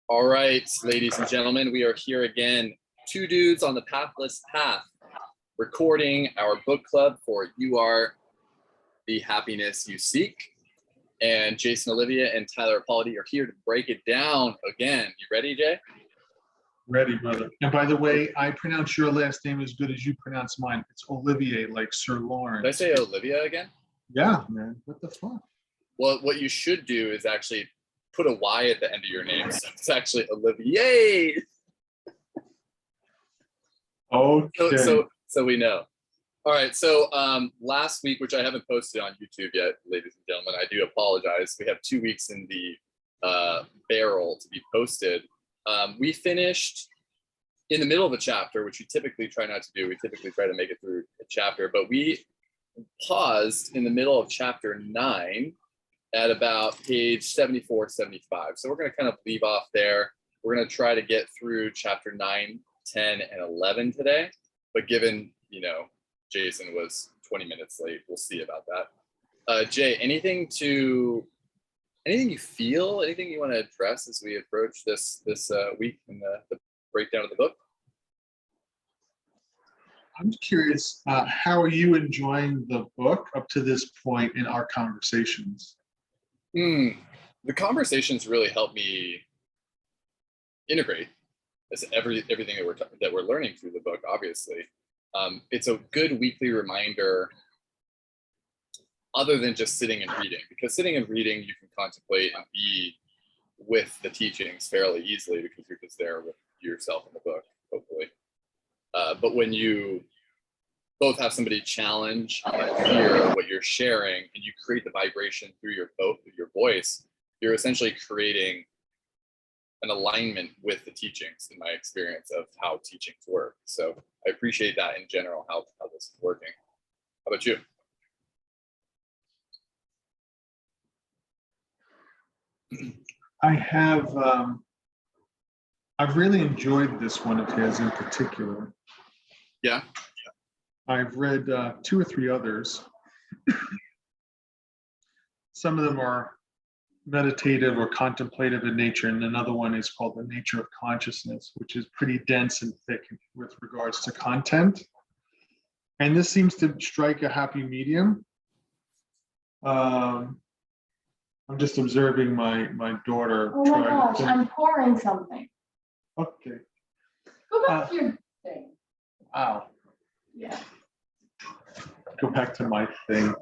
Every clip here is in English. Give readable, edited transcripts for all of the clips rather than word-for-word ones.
All right, ladies and gentlemen, we are here again. Two dudes on the pathless path, recording our book club for You Are the Happiness You Seek. And Jason Olivia and Tyler Apollody are here to break it down again. You ready, Jay? Ready, brother. And by the way, I pronounce your last name as good as you pronounce mine. It's Olivier, like Sir Lawrence. Did I say Olivia again? Yeah, man. What the fuck? Well, what you should do is actually put a Y at the end of your name. So it's actually Olivier. Okay. So we know. All right. So last week, which I haven't posted on YouTube yet, ladies and gentlemen, I do apologize. We have 2 weeks in the barrel to be posted. We finished in the middle of a chapter, which we typically try not to do. We typically try to make it through a chapter, but we paused in the middle of chapter 9 at about page 74, 75. So we're going to kind of leave off there. We're going to try to get through chapter 9, 10, and 11 today. But given, Jason was 20 minutes late, we'll see about that. Jay, anything you feel, anything you want to address as we approach this week in the breakdown of the book? I'm curious, how are you enjoying the book up to this point in our conversations? The conversations really help me integrate everything that we're learning through the book. Obviously, it's a good weekly reminder, other than just sitting and reading. Because sitting and reading, you can contemplate and be with the teachings fairly easily because you're just there with yourself in the book, hopefully. But when you both have somebody challenge and hear what you're sharing, and you create the vibration through your voice, you're essentially creating an alignment with the teachings, in my experience of how teachings work. So I appreciate that in general, how this is working. How about you? I've really enjoyed this one of his in particular. Yeah. I've read 2 or 3 others. Some of them are meditative or contemplative in nature, and another one is called The Nature of Consciousness, which is pretty dense and thick with regards to content. And this seems to strike a happy medium. I'm just observing my daughter. Oh my gosh, I'm pouring something. Okay. Go back to your thing. Ow. Yeah. Go back to my thing.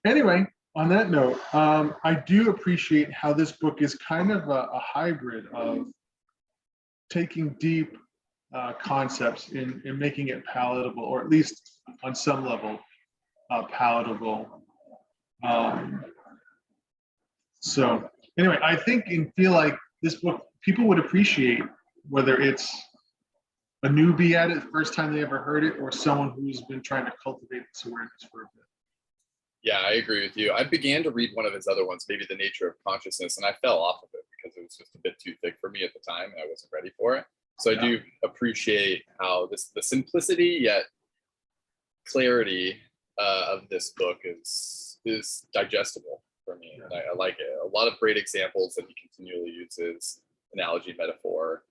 Anyway, on that note, I do appreciate how this book is kind of a hybrid of taking deep concepts and making it palatable, or at least on some level palatable. So anyway, I think and feel like this book people would appreciate, whether it's a newbie at it, first time they ever heard it, or someone who's been trying to cultivate this awareness for a bit. Yeah, I agree with you. I began to read one of his other ones, maybe The Nature of Consciousness, and I fell off of it because it was just a bit too thick for me at the time, and I wasn't ready for it. So I do appreciate how the simplicity yet clarity of this book is digestible for me, and I like it. A lot of great examples that he continually uses, analogy, metaphor.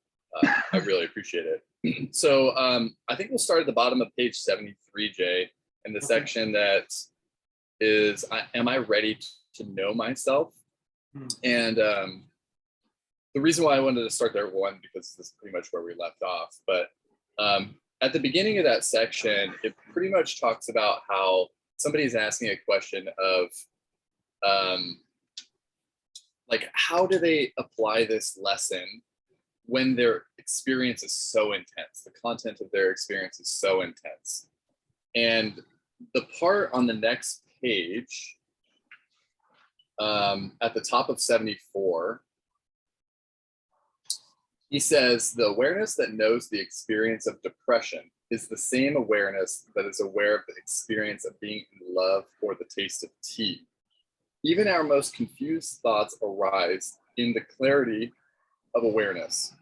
I really appreciate it. So I think we'll start at the bottom of page 73, Jay, in the section that is, am I ready to know myself? And the reason why I wanted to start there, one, because this is pretty much where we left off, but at the beginning of that section, it pretty much talks about how somebody's asking a question of, like, how do they apply this lesson when their experience is so intense? The content of their experience is so intense. And the part on the next page, at the top of 74, he says, the awareness that knows the experience of depression is the same awareness that is aware of the experience of being in love or the taste of tea. Even our most confused thoughts arise in the clarity of awareness.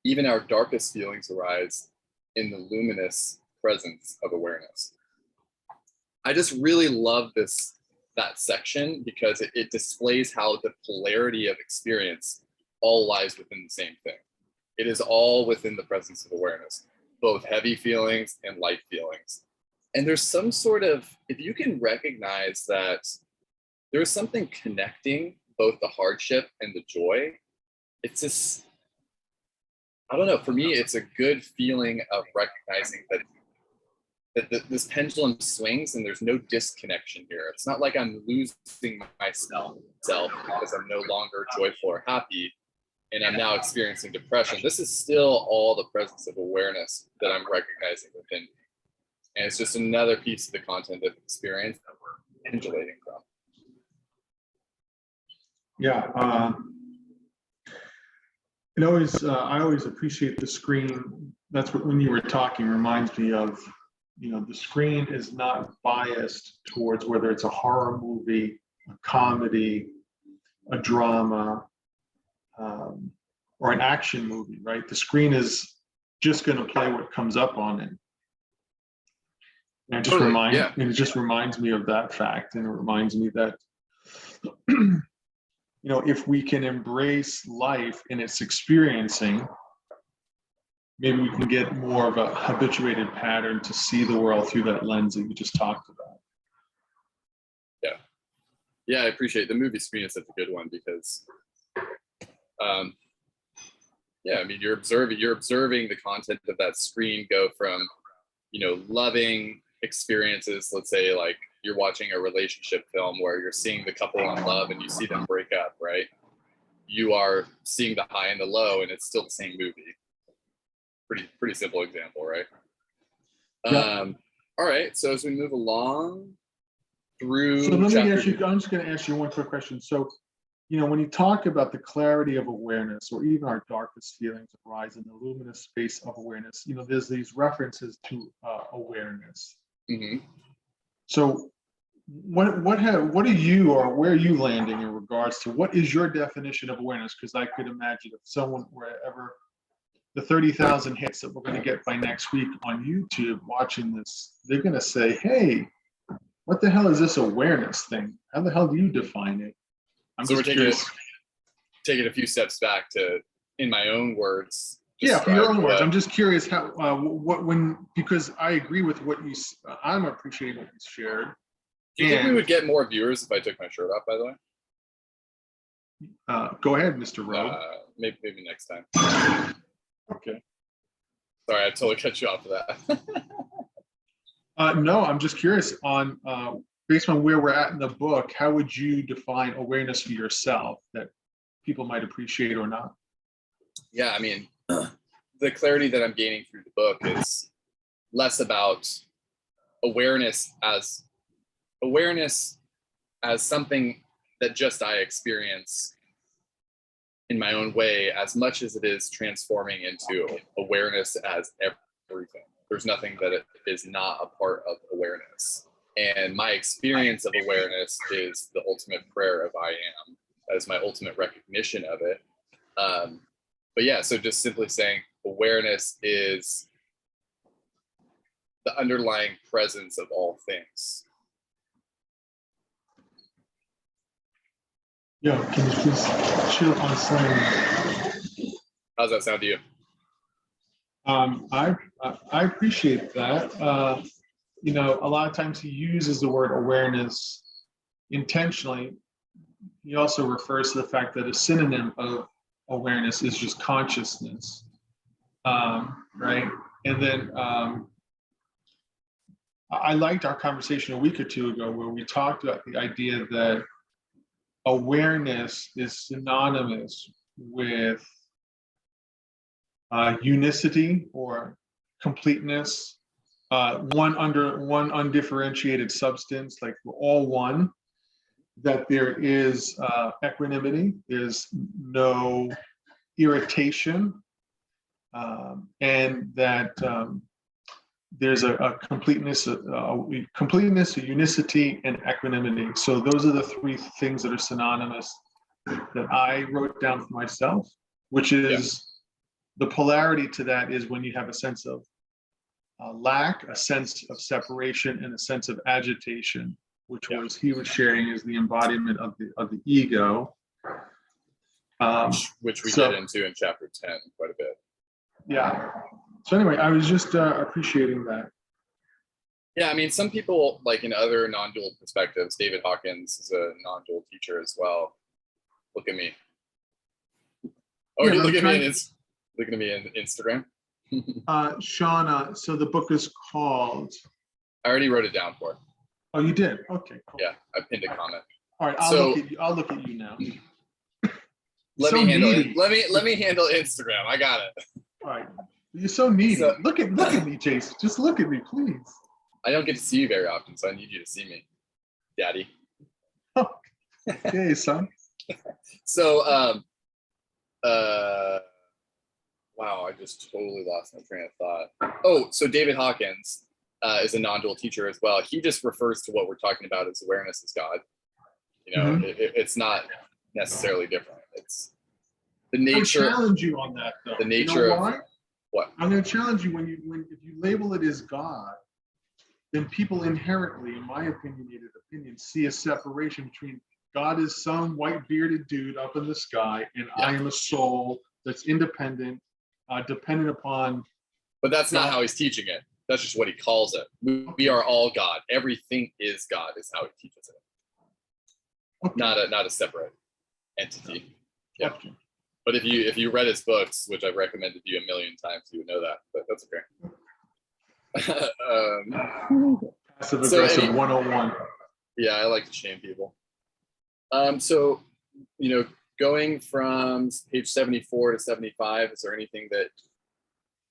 Even our darkest feelings arise in the luminous presence of awareness. I just really love that section because it displays how the polarity of experience all lies within the same thing. It is all within the presence of awareness, both heavy feelings and light feelings. And there's some sort of, if you can recognize that there's something connecting both the hardship and the joy, it's just, I don't know, for me, it's a good feeling of recognizing that this pendulum swings and there's no disconnection here. It's not like I'm losing myself because I'm no longer joyful or happy and I'm now experiencing depression. This is still all the presence of awareness that I'm recognizing within me. And it's just another piece of the content of experience that we're pendulating from. Yeah. I always appreciate the screen. That's what, when you were talking, reminds me of, the screen is not biased towards whether it's a horror movie, a comedy, a drama, or an action movie, right? The screen is just going to play what comes up on it. And it just reminds me of that fact. And it reminds me that, if we can embrace life in its experiencing, maybe we can get more of a habituated pattern to see the world through that lens that you just talked about. Yeah, I appreciate the movie screen is such a good one because, you're observing the content of that screen go from, loving experiences. Let's say like you're watching a relationship film where you're seeing the couple in love and you see them break up, right? You are seeing the high and the low, and it's still the same movie. Pretty simple example, right? Yeah. All right. So as we move along through, so let me ask you. I'm just going to ask you one quick question. So, when you talk about the clarity of awareness, or even our darkest feelings arise in the luminous space of awareness, there's these references to awareness. Mm-hmm. So, what are you, or where are you landing in regards to what is your definition of awareness? Because I could imagine if someone wherever the 30,000 hits that we're going to get by next week on YouTube watching this, they're going to say, "Hey, what the hell is this awareness thing? How the hell do you define it?" So we're taking a few steps back to, in my own words. Yeah, for your own words. I'm just curious how, because I agree with what you, I'm appreciating what you shared. Do you think we would get more viewers if I took my shirt off, by the way? Go ahead, Mr. Rowe. Maybe next time. Okay. Sorry, I totally cut you off of that. No, I'm just curious on, based on where we're at in the book, how would you define awareness for yourself that people might appreciate or not? Yeah, the clarity that I'm gaining through the book is less about awareness as something that just I experience in my own way, as much as it is transforming into awareness as everything. There's nothing that it is not a part of awareness. And my experience of awareness is the ultimate prayer of I am, as my ultimate recognition of it. But yeah, so just simply saying awareness is the underlying presence of all things. Yeah, can you please chill on some? How's that sound to you? I appreciate that. A lot of times he uses the word awareness intentionally. He also refers to the fact that a synonym of awareness is just consciousness, right? And then I liked our conversation a week or two ago where we talked about the idea that awareness is synonymous with unicity or completeness, one undifferentiated substance, like we're all one, that there is equanimity, there's no irritation, and that there's a completeness, a unicity, and equanimity. So those are the three things that are synonymous that I wrote down for myself, which is the polarity to that is when you have a sense of lack, a sense of separation, and a sense of agitation, which he was sharing as the embodiment of the ego. which we So- get into in chapter 10 quite a bit. Yeah. So anyway, I was just appreciating that. Yeah, I mean, some people, like in other non-dual perspectives, David Hawkins is a non-dual teacher as well. Look at me. Oh, Yeah, you but look I'm at me looking at me in Instagram. Shauna, so the book is called. I already wrote it down for her. Oh, you did? Okay, cool. Yeah, I pinned a comment. All right, So- I'll look at you now. Let So me handle needy. it. Let me handle Instagram. I got it. All right. You're so needy. So- look at me, Jason. Just look at me, please. I don't get to see you very often, so I need you to see me, Daddy. Hey, son. So, wow, I just totally lost my train of thought. Oh, so David Hawkins is a non-dual teacher as well. He just refers to what we're talking about as awareness as God. You know, it's not necessarily different. It's the I'll nature. challenge you on that, though. The You know nature of- why? What? I'm going to challenge you if you label it as God, then people inherently, in my opinionated opinion, see a separation between God is some white bearded dude up in the sky, and Yeah. I am a soul that's independent, dependent upon. But that's not how he's teaching it. That's just what he calls it. We are all God. Everything is God is how he teaches it. Okay. Not a separate entity. Yeah. Okay. But if you read his books, which I've recommended to you a million times, you would know that. But that's okay. Passive So aggressive any- 101. Yeah, I like to shame people. So, going from page 74 to 75, is there anything that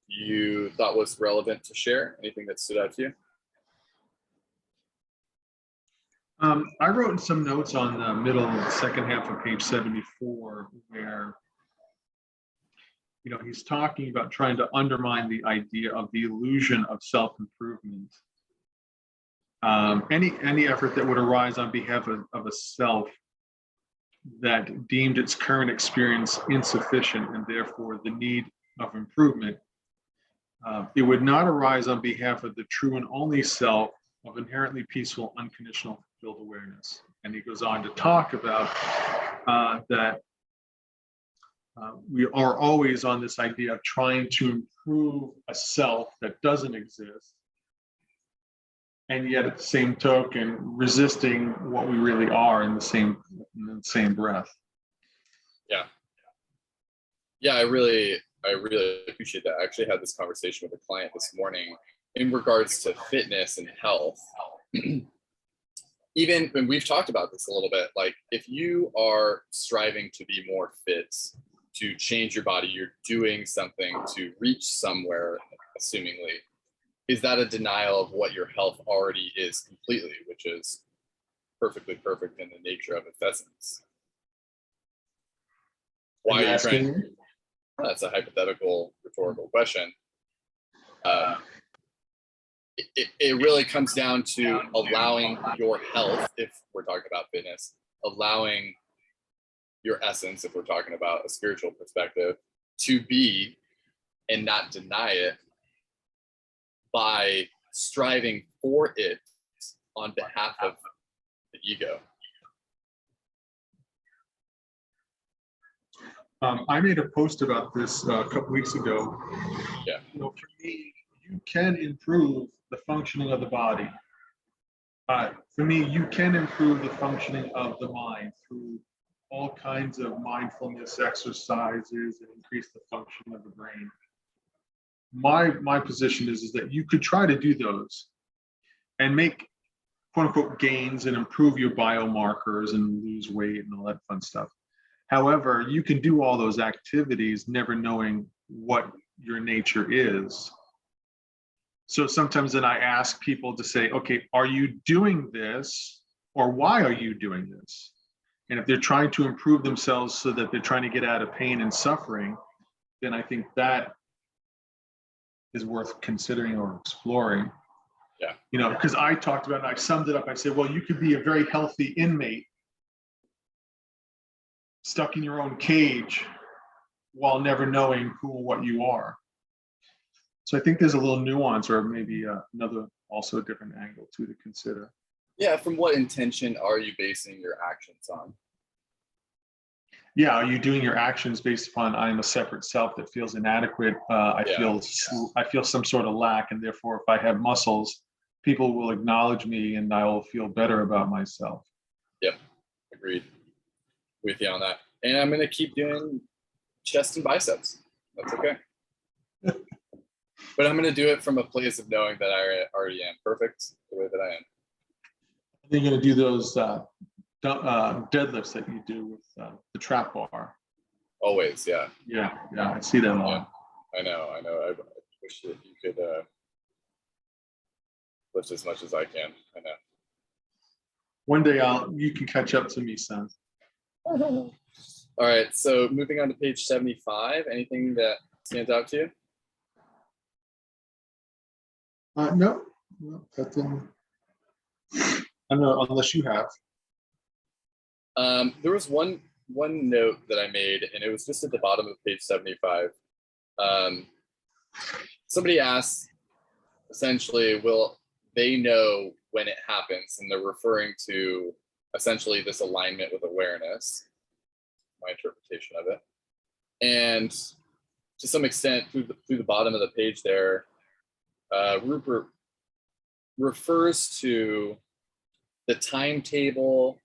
you thought was relevant to share? Anything that stood out to you? I wrote some notes on the middle second half of page 74 where he's talking about trying to undermine the idea of the illusion of self-improvement. Any effort that would arise on behalf of a self that deemed its current experience insufficient and therefore the need of improvement, it would not arise on behalf of the true and only self of inherently peaceful, unconditional, fulfilled awareness. And he goes on to talk about that we are always on this idea of trying to improve a self that doesn't exist, and yet at the same token resisting what we really are in the same breath. Yeah, I really appreciate that. I actually had this conversation with a client this morning in regards to fitness and health. Even when we've talked about this a little bit, like if you are striving to be more fit, to change your body, you're doing something to reach somewhere, assumingly, is that a denial of what your health already is completely, which is perfectly perfect in the nature of its essence? Why are you trying? That's a hypothetical, rhetorical question. It really comes down to allowing your health, if we're talking about fitness, allowing your essence, if we're talking about a spiritual perspective, to be and not deny it by striving for it on behalf of the ego. I made a post about this a couple weeks ago. Yeah. For me, you can improve the functioning of the body. For me, you can improve the functioning of the mind through all kinds of mindfulness exercises and increase the function of the brain. My position is that you could try to do those and make quote unquote gains and improve your biomarkers and lose weight and all that fun stuff. However, you can do all those activities never knowing what your nature is. So sometimes then I ask people to say, okay, are you doing this, or why are you doing this? And if they're trying to improve themselves so that they're trying to get out of pain and suffering, then I think that is worth considering or exploring. Yeah. Because I talked about, and I summed it up, I said, well, you could be a very healthy inmate stuck in your own cage while never knowing who or what you are. So I think there's a little nuance, or maybe another also a different angle too to consider. Yeah, from what intention are you basing your actions on? Yeah, are you doing your actions based upon I'm a separate self that feels inadequate? Yeah. I feel some sort of lack, and therefore, if I have muscles, people will acknowledge me, and I will feel better about myself. Yep. Agreed with you on that. And I'm gonna keep doing chest and biceps. That's okay. But I'm gonna do it from a place of knowing that I already am perfect the way that I am. You're going to do those deadlifts that you do with the trap bar. Always, yeah. Yeah, I see that a lot. I know. I wish that you could lift as much as I can. I know. One day you can catch up to me, son. All right, so moving on to page 75. Anything that stands out to you? No, that didn't. I don't know, unless you have. There was one note that I made, and it was just at the bottom of page 75. Somebody asked, essentially, will they know when it happens? And they're referring to essentially this alignment with awareness, my interpretation of it. And to some extent, through the bottom of the page there, Rupert refers to the timetable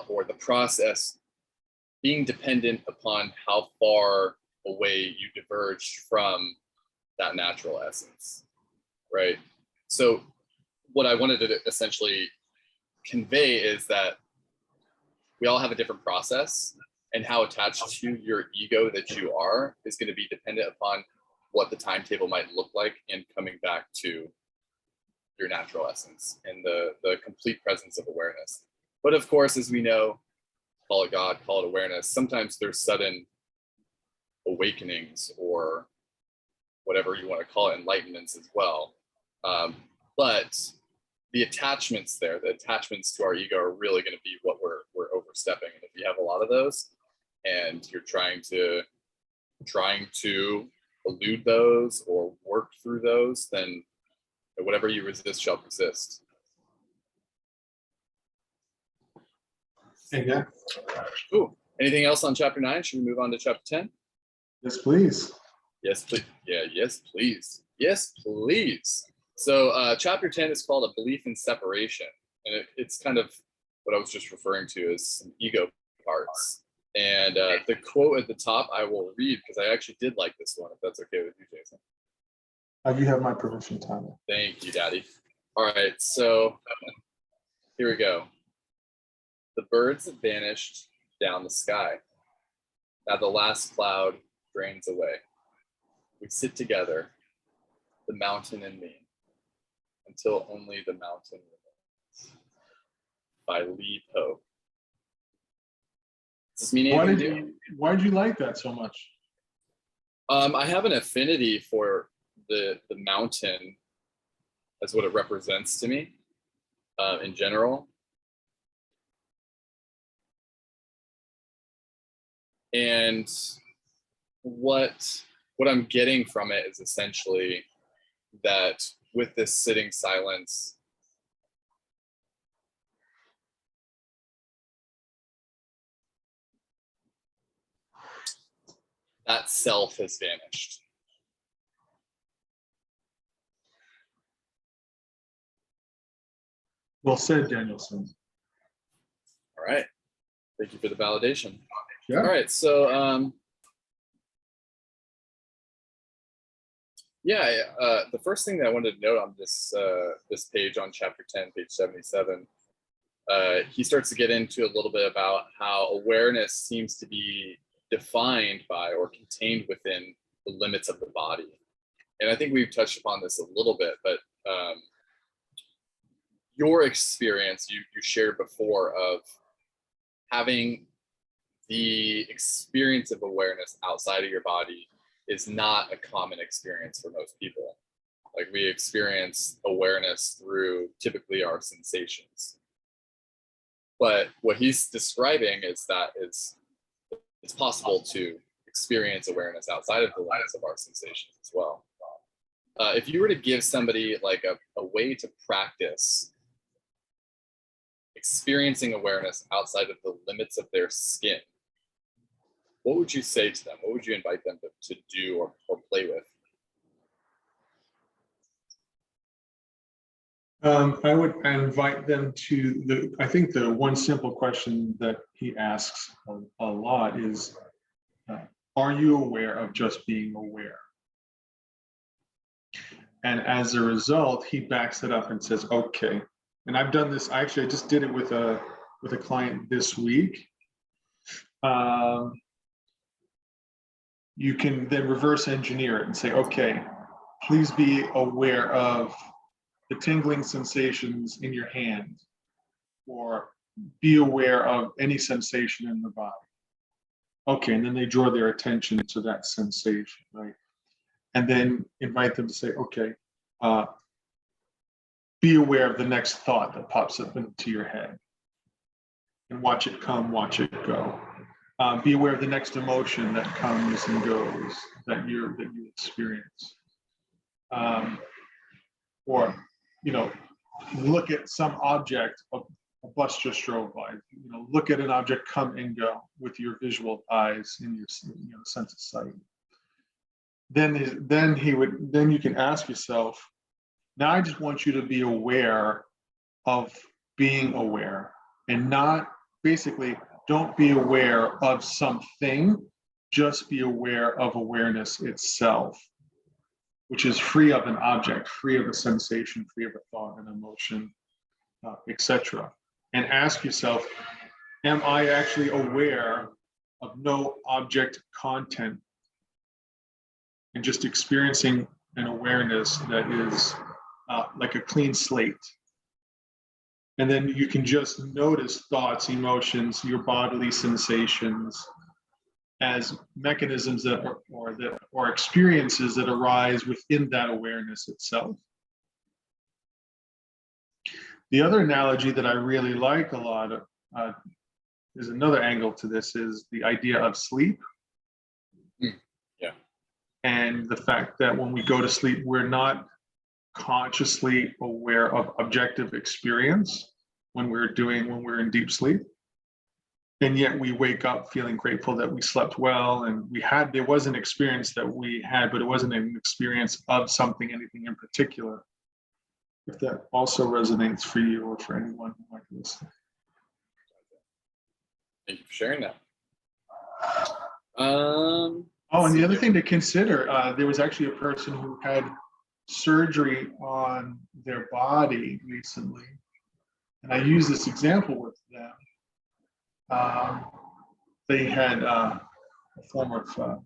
or the process being dependent upon how far away you diverged from that natural essence, right? So what I wanted to essentially convey is that we all have a different process, and how attached to your ego that you are is going to be dependent upon what the timetable might look like in coming back to your natural essence and the complete presence of awareness. But of course, as we know, call it God, call it awareness, sometimes there's sudden awakenings or whatever you want to call it, enlightenments as well. But the attachments there, the attachments to our ego are really going to be what we're overstepping. And if you have a lot of those and you're trying to elude those or work through those, then whatever you resist shall persist. Yeah. Ooh, anything else on chapter 9? Should we move on to chapter 10? Yes, please. Yes, please. Yeah, yes, please. Yes, please. So chapter 10 is called A Belief in Separation. And it's kind of what I was just referring to as some ego parts. And the quote at the top I will read because I actually did like this one, if that's okay with you, Jason. You have my permission, Tyler. Thank you, Daddy. All right, so here we go. The birds have vanished down the sky. Now the last cloud drains away. We sit together, the mountain and me, until only the mountain remains. By Lee Poe. Does this mean anything to you? Why did you like that so much? I have an affinity for the mountain as what it represents to me in general. And what I'm getting from it is essentially that with this sitting silence, that self has vanished. Well said, Danielson. All right. Thank you for the validation. Yeah. All right. So, the first thing that I wanted to note on this page on chapter 10, page 77, he starts to get into a little bit about how awareness seems to be defined by or contained within the limits of the body. And I think we've touched upon this a little bit, but your experience you shared before of having the experience of awareness outside of your body is not a common experience for most people. Like we experience awareness through typically our sensations. But what he's describing is that it's possible to experience awareness outside of the limits of our sensations as well. If you were to give somebody like a way to practice experiencing awareness outside of the limits of their skin, what would you say to them? What would you invite them to do or play with? I would invite them to I think the one simple question that he asks a lot is, are you aware of just being aware? And as a result, he backs it up and says, okay. And I've done this, I just did it with a client this week. You can then reverse engineer it and say, okay, please be aware of the tingling sensations in your hand, or be aware of any sensation in the body. Okay, and then they draw their attention to that sensation, right? And then invite them to say, okay, be aware of the next thought that pops up into your head, and watch it come, watch it go. Be aware of the next emotion that comes and goes that you experience. Or, look at some object, a bus just drove by, look at an object come and go with your visual eyes and your sense of sight. Then you can ask yourself, now I just want you to be aware of being aware, and not basically don't be aware of something, just be aware of awareness itself, which is free of an object, free of a sensation, free of a thought, an emotion, etc. And ask yourself, am I actually aware of no object content, and just experiencing an awareness that is like a clean slate? And then you can just notice thoughts, emotions, your bodily sensations as mechanisms or experiences that arise within that awareness itself. The other analogy that I really like a lot is another angle to this, is the idea of sleep. Yeah. And the fact that when we go to sleep, we're not consciously aware of objective experience when we're in deep sleep. And yet we wake up feeling grateful that we slept well, and there was an experience that we had, but it wasn't an experience of anything in particular. If that also resonates for you or for anyone who might listen. Thank you for sharing that. And the other thing to consider, there was actually a person who had surgery on their body recently, and I use this example with them. They had a form of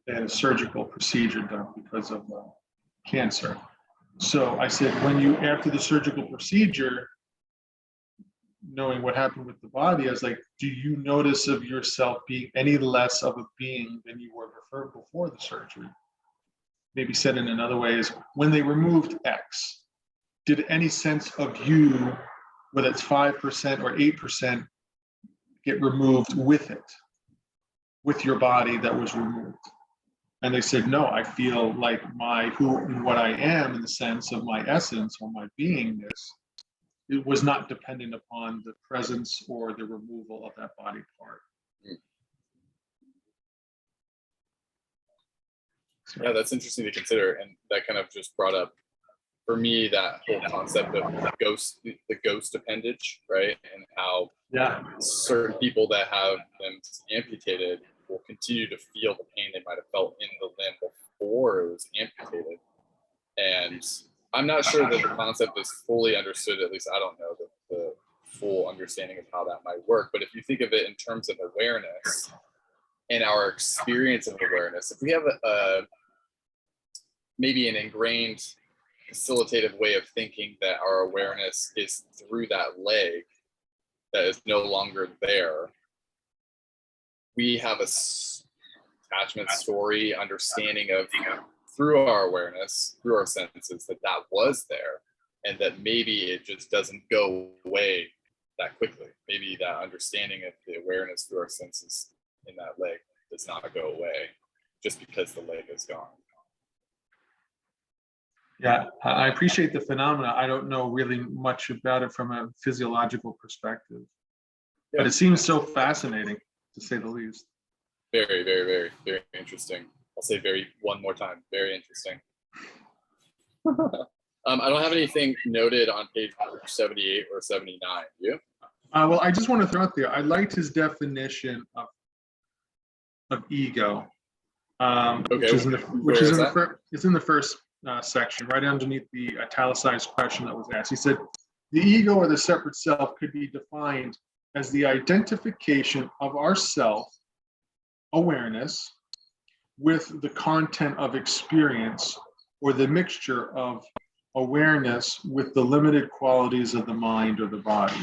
they had a surgical procedure done because of cancer. So I said, after the surgical procedure, knowing what happened with the body, I was like, do you notice of yourself being any less of a being than you were before the surgery? Maybe said in another way is, when they removed X, did any sense of you, whether it's 5% or 8%, get removed with it, with your body that was removed? And they said, no, I feel like who and what I am, in the sense of my essence or my beingness, it was not dependent upon the presence or the removal of that body part. Yeah, that's interesting to consider. And that kind of just brought up, for me, that whole concept of the ghost appendage, right? And how certain people that have them amputated will continue to feel the pain they might have felt in the limb before it was amputated. And I'm not sure that the concept is fully understood. At least I don't know the full understanding of how that might work. But if you think of it in terms of awareness and our experience of awareness, if we have maybe an ingrained facilitative way of thinking that our awareness is through that leg that is no longer there, we have a attachment story, understanding of, through our awareness, through our senses, that was there, and that maybe it just doesn't go away that quickly. Maybe that understanding of the awareness through our senses in that leg does not go away just because the leg is gone. Yeah, I appreciate the phenomena. I don't know really much about it from a physiological perspective, but it seems so fascinating. to say the least. Very, very, very, very interesting. I'll say very one more time. Very interesting. I don't have anything noted on page 78 or 79. You? Well, I just want to throw out there, I liked his definition of ego, which is in it's in the first section, right underneath the italicized question that was asked. He said, the ego or the separate self could be defined as the identification of our self-awareness with the content of experience, or the mixture of awareness with the limited qualities of the mind or the body.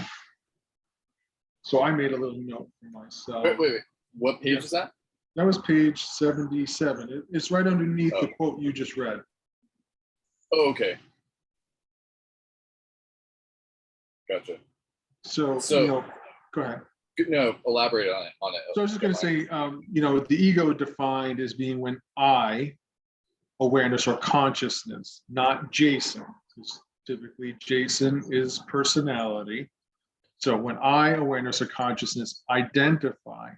So I made a little note for myself. Wait. What page is that? That was page 77. It's right underneath the quote you just read. Oh, okay. Gotcha. So go ahead. No, elaborate on it. So I was just going to say, the ego defined as being when I, awareness or consciousness, not Jason, because typically Jason is personality. So when I, awareness or consciousness, identify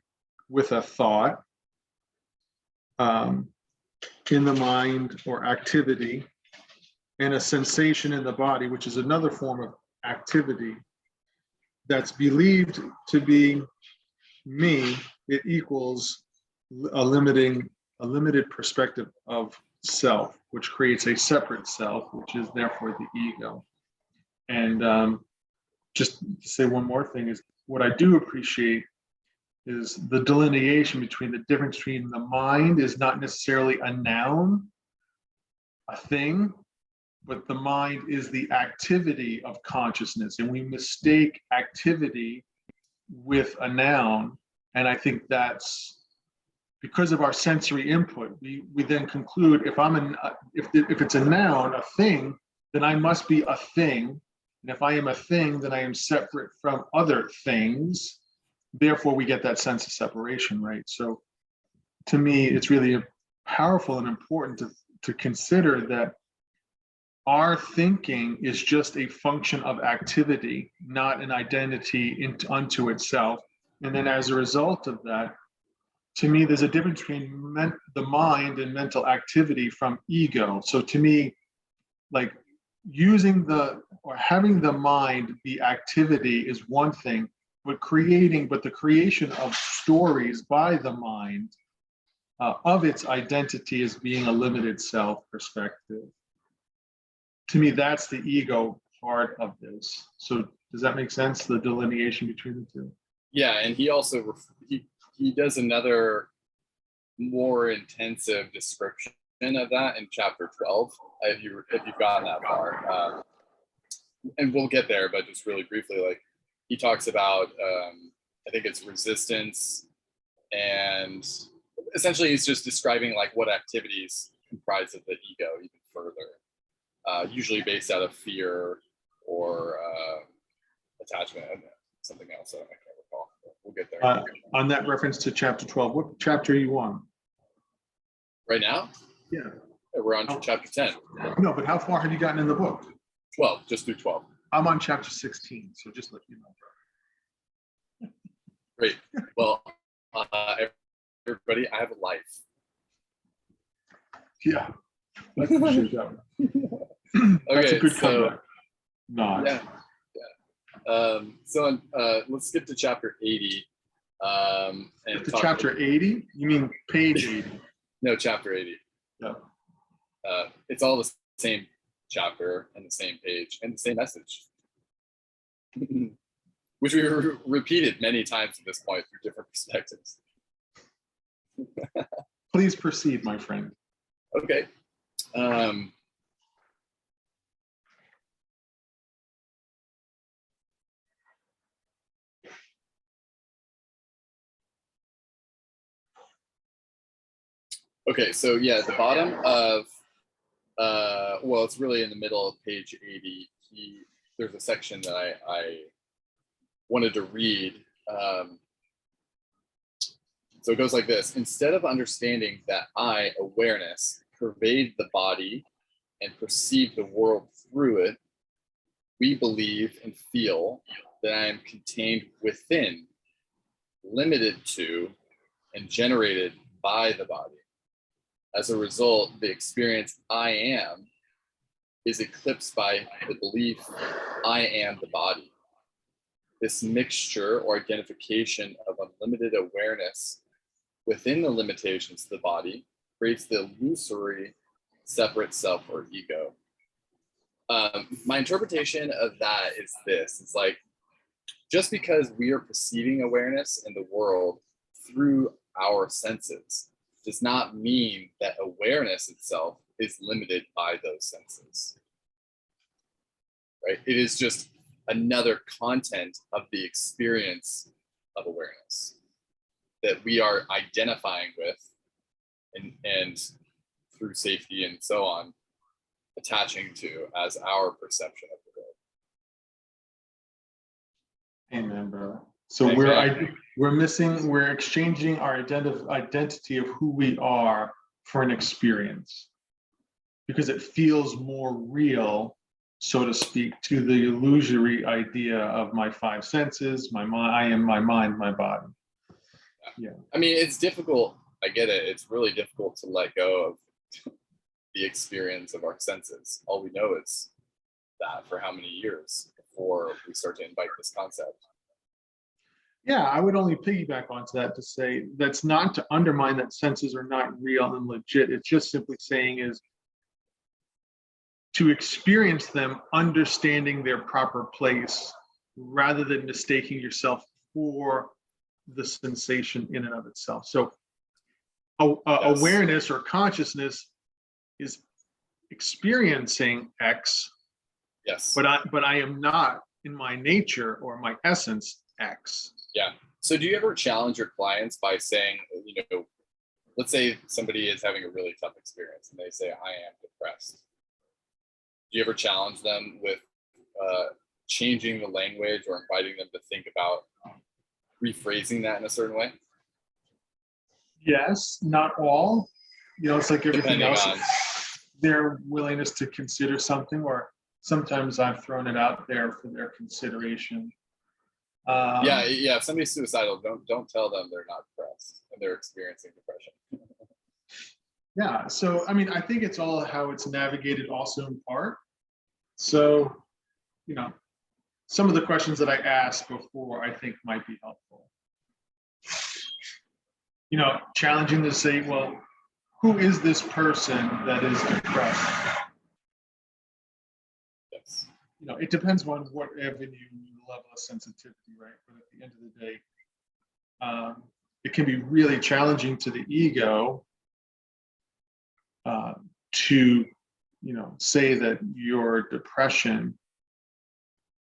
with a thought in the mind or activity, and a sensation in the body, which is another form of activity, that's believed to be me, it equals a limited perspective of self, which creates a separate self, which is therefore the ego. And just to say one more thing is, what I do appreciate is the delineation between the difference between the mind is not necessarily a noun, a thing, but the mind is the activity of consciousness, and we mistake activity with a noun. And I think that's because of our sensory input. We then conclude if it's a noun, a thing, then I must be a thing. And if I am a thing, then I am separate from other things. Therefore, we get that sense of separation, right? So to me, it's really powerful and important to consider that our thinking is just a function of activity, not an identity unto itself. And then as a result of that, to me, there's a difference between the mind and mental activity from ego. So to me, like having the mind be activity is one thing, but the creation of stories by the mind of its identity as being a limited self perspective. To me, that's the ego part of this. So does that make sense, the delineation between the two? Yeah, and he also he does another more intensive description of that in chapter 12, if you've gotten that far. And we'll get there, but just really briefly, like he talks about, I think it's resistance, and essentially he's just describing like what activities comprise of the ego even further, usually based out of fear or attachment, and something else that I can't recall. We'll get there. On that reference to chapter 12, what chapter are you on? Right now? Yeah. We're on to chapter 10. No, but how far have you gotten in the book? 12, just through 12. I'm on chapter 16, so just let you know. Great. Well, everybody, I have a life. Yeah. I appreciate that. That's Okay, a good so comeback. Nod. yeah. So let's skip to chapter 80. And To chapter 80? You mean page 80? No, chapter 80. Yeah. It's all the same chapter and the same page and the same message, which we repeated many times at this point through different perspectives. Please proceed, my friend. Okay. Okay, so yeah, at the bottom of, well, it's really in the middle of page 80. There's a section that I wanted to read. So it goes like this. Instead of understanding that I, awareness, pervade the body and perceive the world through it, we believe and feel that I am contained within limited to and generated by the body. As a result, the experience I am is eclipsed by the belief I am the body. This mixture or identification of unlimited awareness within the limitations of the body creates the illusory separate self or ego. My interpretation of that is this: it's like, just because we are perceiving awareness in the world through our senses does not mean that awareness itself is limited by those senses, right? It is just another content of the experience of awareness that we are identifying with and through safety and so on, attaching to as our perception of the world. Amen, brother. So Amen. we're exchanging our identity of who we are for an experience because it feels more real, so to speak, to the illusory idea of my five senses, my mind. I am my mind, my body. Yeah. I mean, it's difficult. I get it. It's really difficult to let go of the experience of our senses. All we know is that for how many years before we start to invite this concept. Yeah, I would only piggyback onto that to say that's not to undermine that senses are not real and legit. It's just simply saying is to experience them, understanding their proper place, rather than mistaking yourself for the sensation in and of itself. So Yes. Awareness or consciousness is experiencing X, Yes. but I am not in my nature or my essence X. Yeah. So do you ever challenge your clients by saying, let's say somebody is having a really tough experience and they say, I am depressed. Do you ever challenge them with changing the language or inviting them to think about rephrasing that in a certain way? Yes, not all. It's like everything Depending else. on Their willingness to consider something, or sometimes I've thrown it out there for their consideration. Yeah. If somebody's suicidal, don't tell them they're not depressed and they're experiencing depression. Yeah. So I mean, I think it's all how it's navigated, also in part. So, some of the questions that I asked before, I think might be helpful. Challenging to say, well, who is this person that is depressed? Yes. It depends on what avenue level of sensitivity, right? But at the end of the day, it can be really challenging to the ego to, say that your depression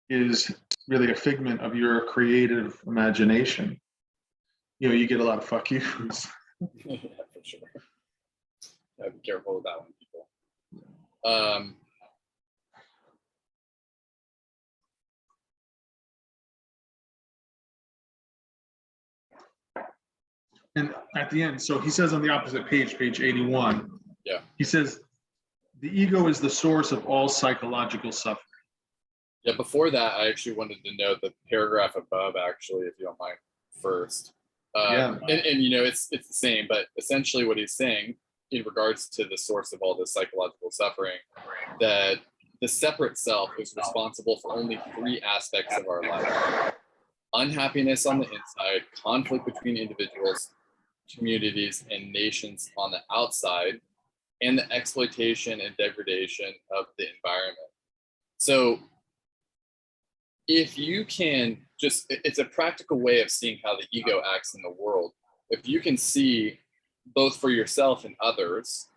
is really a figment of your creative imagination. You get a lot of fuck yous. Yeah, for sure. Yeah, be careful with that one, people. And at the end, so he says on the opposite page, page 81, Yeah. He says, the ego is the source of all psychological suffering. Yeah, before that, I actually wanted to note the paragraph above, actually, if you don't mind, first. Yeah. And it's the same, but essentially what he's saying in regards to the source of all this psychological suffering, that the separate self is responsible for only three aspects of our life: unhappiness on the inside, conflict between individuals, communities, and nations on the outside, and the exploitation and degradation of the environment. So if you can it's a practical way of seeing how the ego acts in the world. If you can see both for yourself and others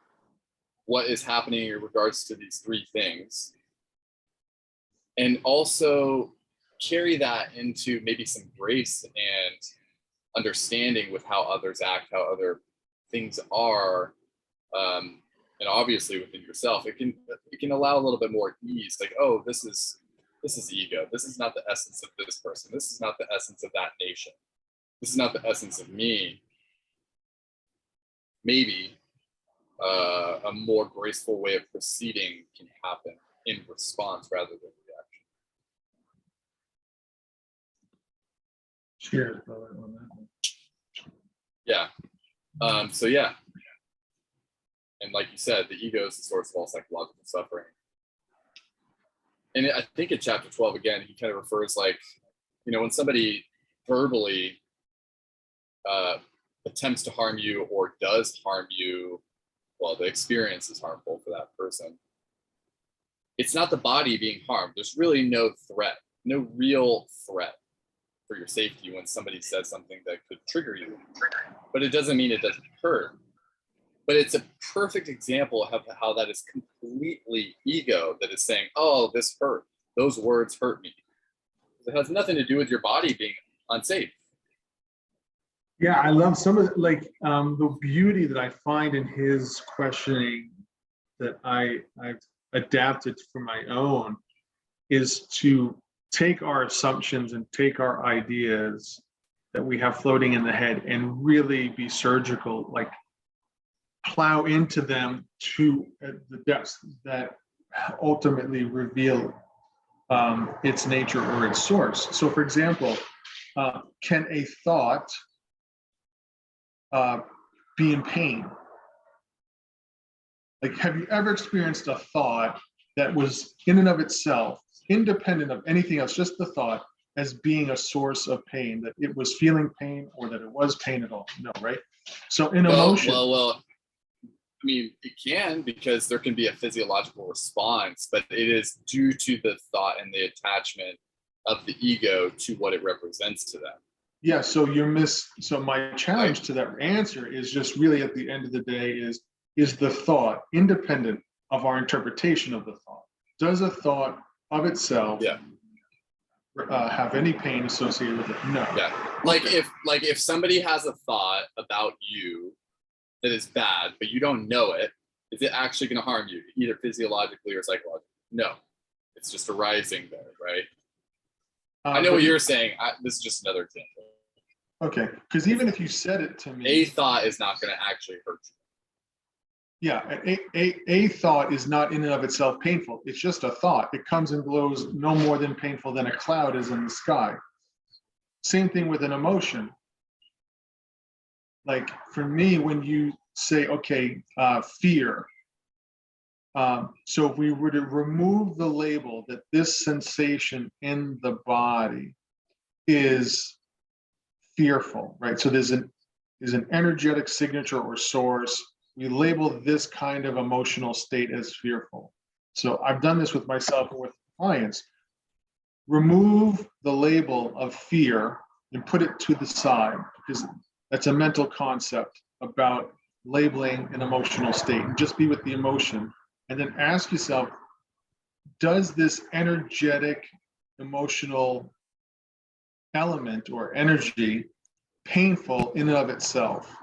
what is happening in regards to these three things, and also carry that into maybe some grace and understanding with how others act, how other things are, and obviously within yourself, it can allow a little bit more ease. Like, oh, this is ego. This is not the essence of this person. This is not the essence of that nation. This is not the essence of me. Maybe a more graceful way of proceeding can happen in response rather than reaction. Cheers, brother. On that one. Yeah. So yeah. And like you said, the ego is the source of all psychological suffering. And I think in chapter 12, again, he kind of refers like, when somebody verbally attempts to harm you or does harm you, well, the experience is harmful for that person. It's not the body being harmed. There's really no threat, no real threat for your safety when somebody says something that could trigger you. But it doesn't mean it doesn't hurt. But it's a perfect example of how that is completely ego that is saying, oh, this hurt. Those words hurt me. It has nothing to do with your body being unsafe. Yeah, I love some of the beauty that I find in his questioning that I've adapted for my own is to take our assumptions and take our ideas that we have floating in the head and really be surgical, like plow into them to the depths that ultimately reveal its nature or its source. So for example, can a thought be in pain? Like, have you ever experienced a thought that was in and of itself, independent of anything else, just the thought as being a source of pain, that it was feeling pain or that it was pain at all? No, right? So in emotion. Well, I mean, it can, because there can be a physiological response, but it is due to the thought and the attachment of the ego to what it represents to them. Yeah, so so my challenge to that answer is just really at the end of the day is the thought independent of our interpretation of the thought? Does a thought of itself have any pain associated with it? No. Yeah. Like if somebody has a thought about you that is bad, but you don't know it, is it actually going to harm you, either physiologically or psychologically? No. It's just arising there, right? I know what you're saying. This is just another example. Okay, because even if you said it to me, a thought is not going to actually hurt you. Yeah, a thought is not in and of itself painful. It's just a thought. It comes and goes, no more than painful than a cloud is in the sky. Same thing with an emotion. Like for me, when you say, okay, fear. So if we were to remove the label that this sensation in the body is fearful, right? So there's an energetic signature or source. We label this kind of emotional state as fearful. So I've done this with myself and with clients. Remove the label of fear and put it to the side, because that's a mental concept about labeling an emotional state, and just be with the emotion. And then ask yourself, does this energetic emotional element or energy painful in and of itself?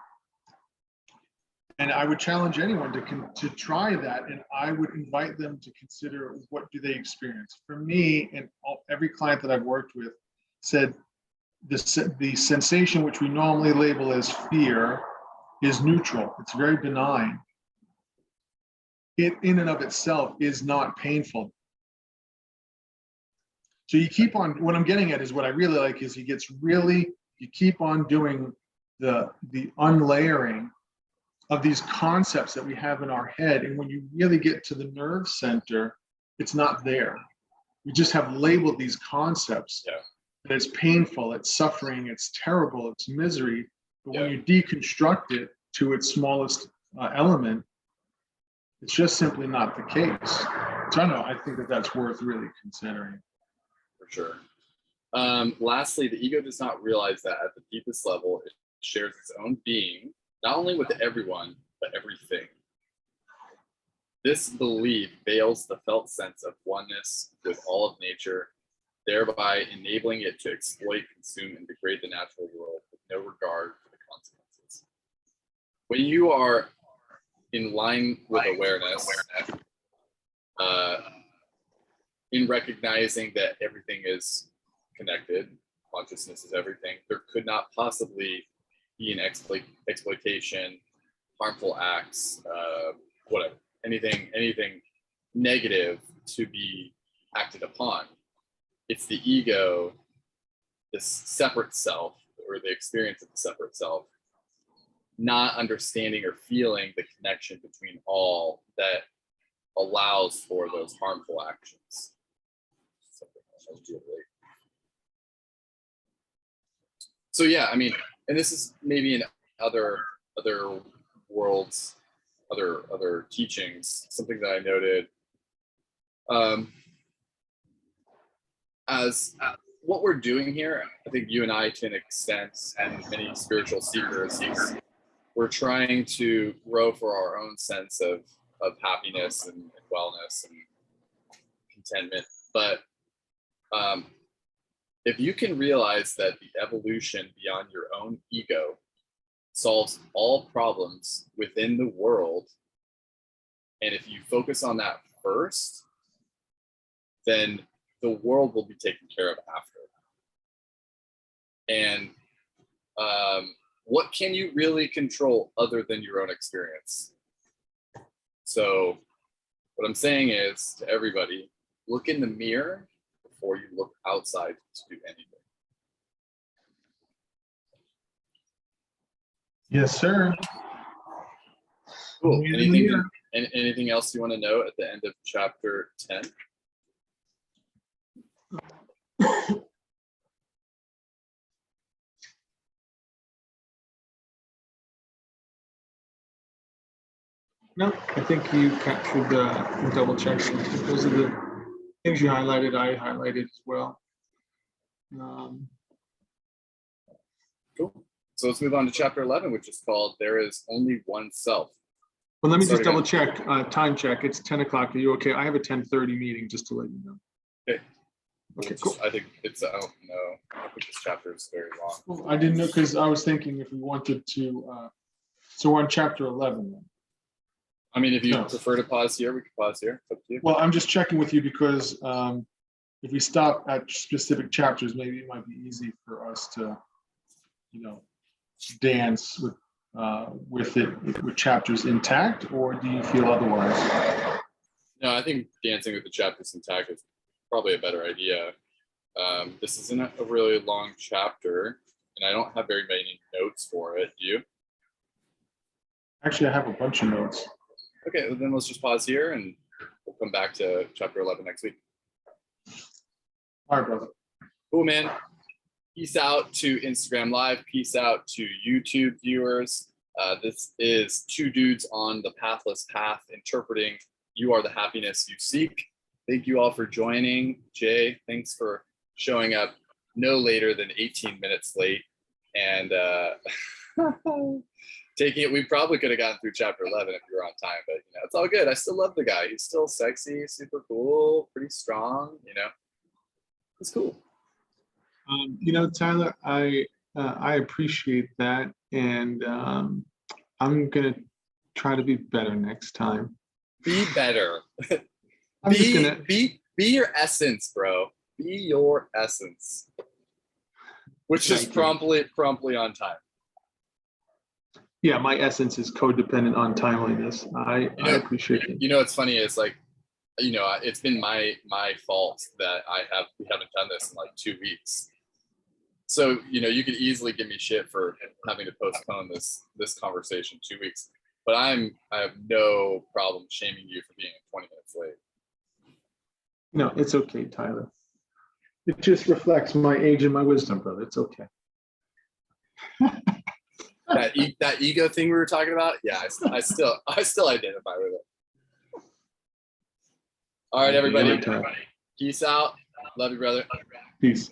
And I would challenge anyone to try that, and I would invite them to consider, what do they experience? For me, and every client that I've worked with said the sensation, which we normally label as fear, is neutral. It's very benign. It in and of itself is not painful. So you keep on, what I'm getting at is, what I really like is you keep on doing the unlayering of these concepts that we have in our head. And when you really get to the nerve center, it's not there. We just have labeled these concepts. Yeah. That it's painful, it's suffering, it's terrible, it's misery. But when you deconstruct it to its smallest element, it's just simply not the case. So I know, I think that's worth really considering. For sure. Lastly, the ego does not realize that at the deepest level, it shares its own being, not only with everyone, but everything. This belief veils the felt sense of oneness with all of nature, thereby enabling it to exploit, consume, and degrade the natural world with no regard for the consequences. When you are in line with awareness, in recognizing that everything is connected, consciousness is everything, there could not possibly be an exploitation, harmful acts, whatever, anything negative to be acted upon. It's the ego, this separate self, or the experience of the separate self, not understanding or feeling the connection between all that allows for those harmful actions. So yeah, I mean, and this is maybe in other worlds, other teachings, something that I noted as what we're doing here. I think you and I, to an extent, and many spiritual seekers, we're trying to grow for our own sense of happiness and wellness and contentment. But if you can realize that the evolution beyond your own ego solves all problems within the world, and if you focus on that first, then the world will be taken care of after. And what can you really control other than your own experience? So what I'm saying is to everybody, look in the mirror before you look outside to do anything. Yes, sir. Cool. Mirror in the mirror. Anything else you want to know at the end of chapter 10? No, I think you captured the double checks. Those are the things you highlighted, I highlighted as well. Cool. So let's move on to chapter 11, which is called There Is Only One Self. Well, let me just Sorry, double check, time check. It's 10 o'clock. Are you okay? I have a 10:30 meeting, just to let you know. Okay. Okay, cool. I think it's, I don't know. I don't think this chapter is very long. Well, I didn't know, because I was thinking if we wanted to, so we're on chapter 11 then. I mean, if you No. prefer to pause here, we can pause here. It's up to you. Well, I'm just checking with you because if we stop at specific chapters, maybe it might be easy for us to, dance with it, with chapters intact, or do you feel otherwise? No, I think dancing with the chapters intact is probably a better idea. This isn't a really long chapter, and I don't have very many notes for it. Do you? Actually, I have a bunch of notes. Okay, well, then let's just pause here and we'll come back to chapter 11 next week. All right, brother. Cool, man. Peace out to Instagram Live. Peace out to YouTube viewers. This is Two Dudes on the Pathless Path, interpreting You Are the Happiness You Seek. Thank you all for joining. Jay, thanks for showing up no later than 18 minutes late. And taking it, we probably could have gotten through chapter 11 if you were on time, but it's all good. I still love the guy. He's still sexy, super cool, pretty strong, It's cool. Tyler, I appreciate that, and I'm gonna try to be better next time. Be better. I'm just gonna be your essence, bro. Be your essence. Which is promptly on time. Yeah, my essence is codependent on timeliness. I appreciate it. What's funny is it's been my fault that we haven't done this in like 2 weeks. So, you could easily give me shit for having to postpone this conversation 2 weeks, but I have no problem shaming you for being 20 minutes late. No, it's okay, Tyler. It just reflects my age and my wisdom, brother. It's okay. That ego thing we were talking about, yeah, I still identify with it. All right, everybody. Peace out. Love you, brother. Peace.